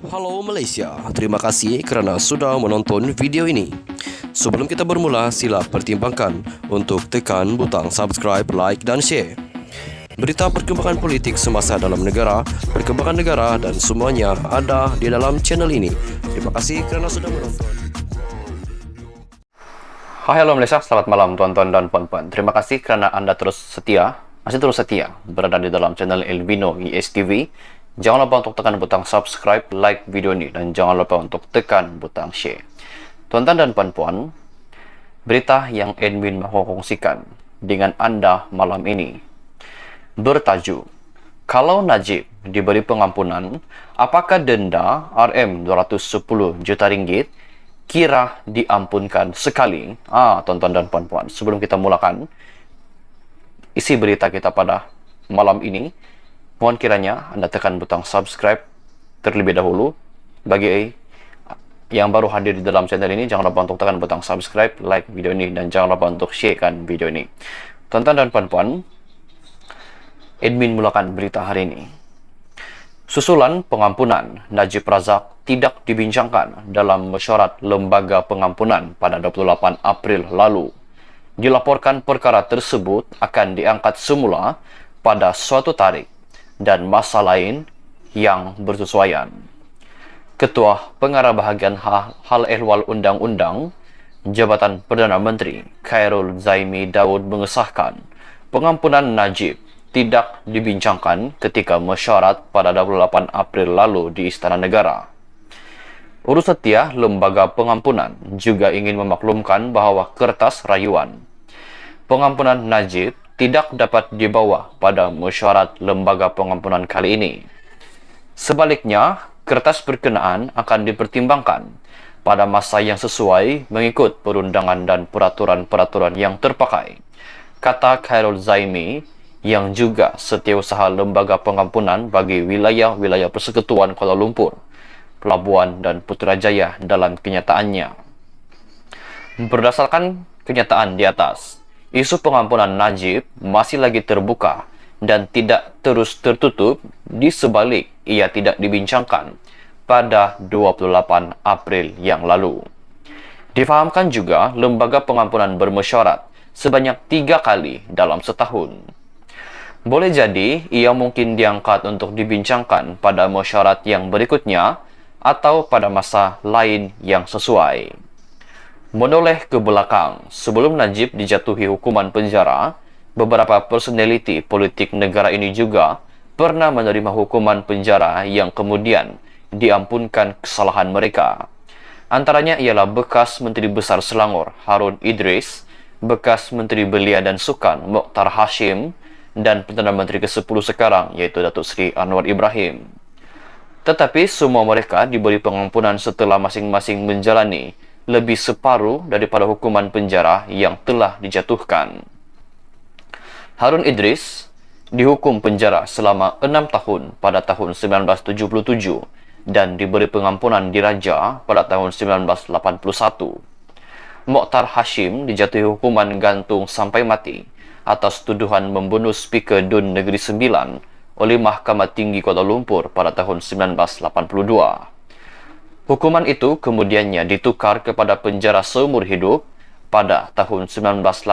Halo Malaysia, terima kasih kerana sudah menonton video ini. Sebelum kita bermula, sila pertimbangkan untuk tekan butang subscribe, like dan share. Berita perkembangan politik semasa dalam negara, perkembangan negara dan semuanya ada di dalam channel ini. Terima kasih kerana sudah menonton. Hai, halo Malaysia, selamat malam tuan-tuan dan puan-puan. Terima kasih kerana anda masih terus setia berada di dalam channel Elvino ESTV. Jangan lupa untuk tekan butang subscribe, like video ini, dan jangan lupa untuk tekan butang share. Tuan-tuan dan puan-puan, berita yang admin mahu kongsikan dengan anda malam ini bertajuk, kalau Najib diberi pengampunan, apakah denda RM210 juta ringgit kira diampunkan sekali? Tuan-tuan dan puan-puan, sebelum kita mulakan isi berita kita pada malam ini, mohon kiranya anda tekan butang subscribe terlebih dahulu. Bagi yang baru hadir di dalam channel ini, jangan lupa untuk tekan butang subscribe, like video ini, dan jangan lupa untuk sharekan video ini. Tuan-tuan dan puan-puan, admin mulakan berita hari ini. Susulan pengampunan Najib Razak tidak dibincangkan dalam mesyuarat Lembaga Pengampunan pada 28 April lalu. Dilaporkan perkara tersebut akan diangkat semula pada suatu tarikh dan masa lain yang bersesuaian. Ketua Pengarah Bahagian Hal Ehwal Undang-Undang Jabatan Perdana Menteri Khairul Zaimi Daud mengesahkan pengampunan Najib tidak dibincangkan ketika mesyuarat pada 28 April lalu di Istana Negara. Urus setia Lembaga Pengampunan juga ingin memaklumkan bahawa kertas rayuan pengampunan Najib tidak dapat dibawa pada mesyuarat Lembaga Pengampunan kali ini. Sebaliknya, kertas berkenaan akan dipertimbangkan pada masa yang sesuai mengikut perundangan dan peraturan-peraturan yang terpakai, kata Khairul Zaimi yang juga setiausaha Lembaga Pengampunan bagi wilayah-wilayah Persekutuan Kuala Lumpur, Pelabuhan dan Putrajaya dalam kenyataannya. Berdasarkan kenyataan di atas, isu pengampunan Najib masih lagi terbuka dan tidak terus tertutup, di sebalik ia tidak dibincangkan pada 28 April yang lalu. Difahamkan juga Lembaga Pengampunan bermesyuarat sebanyak 3 kali dalam setahun. Boleh jadi ia mungkin diangkat untuk dibincangkan pada mesyuarat yang berikutnya atau pada masa lain yang sesuai. Menoleh ke belakang, sebelum Najib dijatuhi hukuman penjara, beberapa personaliti politik negara ini juga pernah menerima hukuman penjara yang kemudian diampunkan kesalahan mereka. Antaranya ialah bekas Menteri Besar Selangor Harun Idris, bekas Menteri Belia dan Sukan Mokhtar Hashim, dan Perdana Menteri ke-10 sekarang iaitu Datuk Seri Anwar Ibrahim. Tetapi semua mereka diberi pengampunan setelah masing-masing menjalani lebih separuh daripada hukuman penjara yang telah dijatuhkan. Harun Idris dihukum penjara selama 6 tahun pada tahun 1977 dan diberi pengampunan diraja pada tahun 1981. Mokhtar Hashim dijatuhi hukuman gantung sampai mati atas tuduhan membunuh Speaker DUN Negeri Sembilan oleh Mahkamah Tinggi Kuala Lumpur pada tahun 1982. Hukuman itu kemudiannya ditukar kepada penjara seumur hidup pada tahun 1984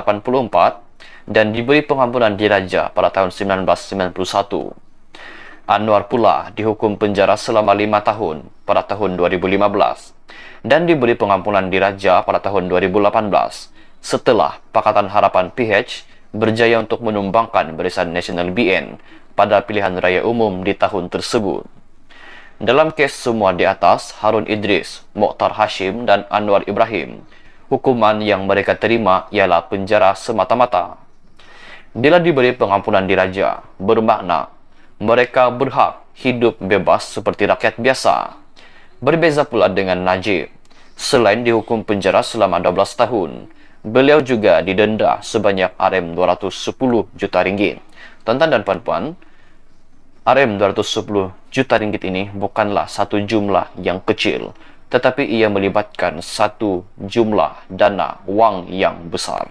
dan diberi pengampunan diraja pada tahun 1991. Anwar pula dihukum penjara selama 5 tahun pada tahun 2015 dan diberi pengampunan diraja pada tahun 2018 setelah Pakatan Harapan PH berjaya untuk menumbangkan Barisan Nasional BN pada pilihan raya umum di tahun tersebut. Dalam kes semua di atas, Harun Idris, Mokhtar Hashim dan Anwar Ibrahim, hukuman yang mereka terima ialah penjara semata-mata. Bila diberi pengampunan diraja, bermakna mereka berhak hidup bebas seperti rakyat biasa. Berbeza pula dengan Najib. Selain dihukum penjara selama 12 tahun, beliau juga didenda sebanyak RM210 juta ringgit. Tuan-tuan dan puan-puan, RM210 juta ringgit ini bukanlah satu jumlah yang kecil, tetapi ia melibatkan satu jumlah dana wang yang besar.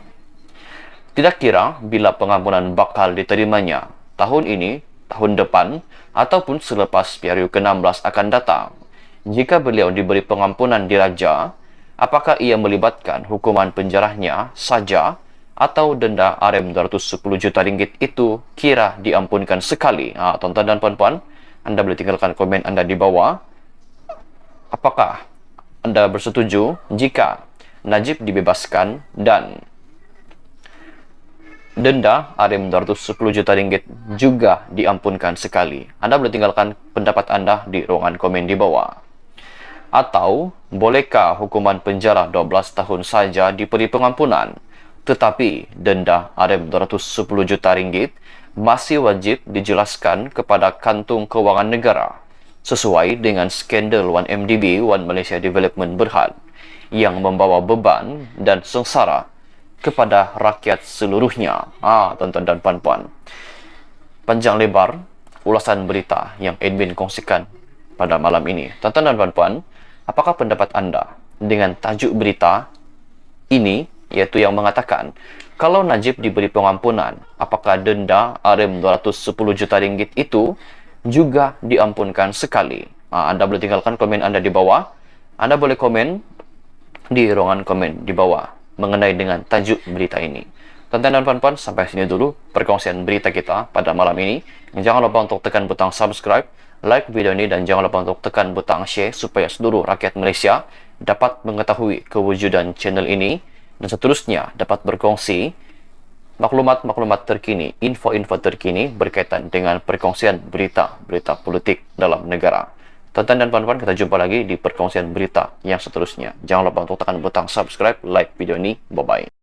Tidak kira bila pengampunan bakal diterimanya tahun ini, tahun depan, ataupun selepas periode ke-16 akan datang, jika beliau diberi pengampunan diraja, apakah ia melibatkan hukuman penjaranya saja atau denda RM210 juta ringgit itu kira diampunkan sekali? Tuan-tuan dan puan-puan, anda boleh tinggalkan komen anda di bawah. Apakah anda bersetuju jika Najib dibebaskan dan denda RM210 juta ringgit juga diampunkan sekali? Anda boleh tinggalkan pendapat anda di ruangan komen di bawah. Atau, bolehkah hukuman penjara 12 tahun saja diberi pengampunan, tetapi denda RM210 juta ringgit masih wajib dijelaskan kepada kantung kewangan negara sesuai dengan skandal 1MDB, One Malaysia Development Berhad, yang membawa beban dan sengsara kepada rakyat seluruhnya. Tuan-tuan dan puan-puan, panjang lebar ulasan berita yang admin kongsikan pada malam ini. Tuan-tuan dan puan-puan, apakah pendapat anda dengan tajuk berita ini, yaitu yang mengatakan kalau Najib diberi pengampunan, apakah denda RM210 juta ringgit itu juga diampunkan sekali? Anda boleh tinggalkan komen anda di bawah. Anda boleh komen di ruangan komen di bawah mengenai dengan tajuk berita ini. Tuan-tuan dan puan-puan, sampai sini dulu perkongsian berita kita pada malam ini. Jangan lupa untuk tekan butang subscribe, like video ini, dan jangan lupa untuk tekan butang share supaya seluruh rakyat Malaysia dapat mengetahui kewujudan channel ini dan seterusnya dapat berkongsi maklumat-maklumat terkini, info-info terkini berkaitan dengan perkongsian berita-berita politik dalam negara. Tuan-tuan dan puan-puan, kita jumpa lagi di perkongsian berita yang seterusnya. Jangan lupa untuk tekan butang subscribe, like video ini. Bye-bye.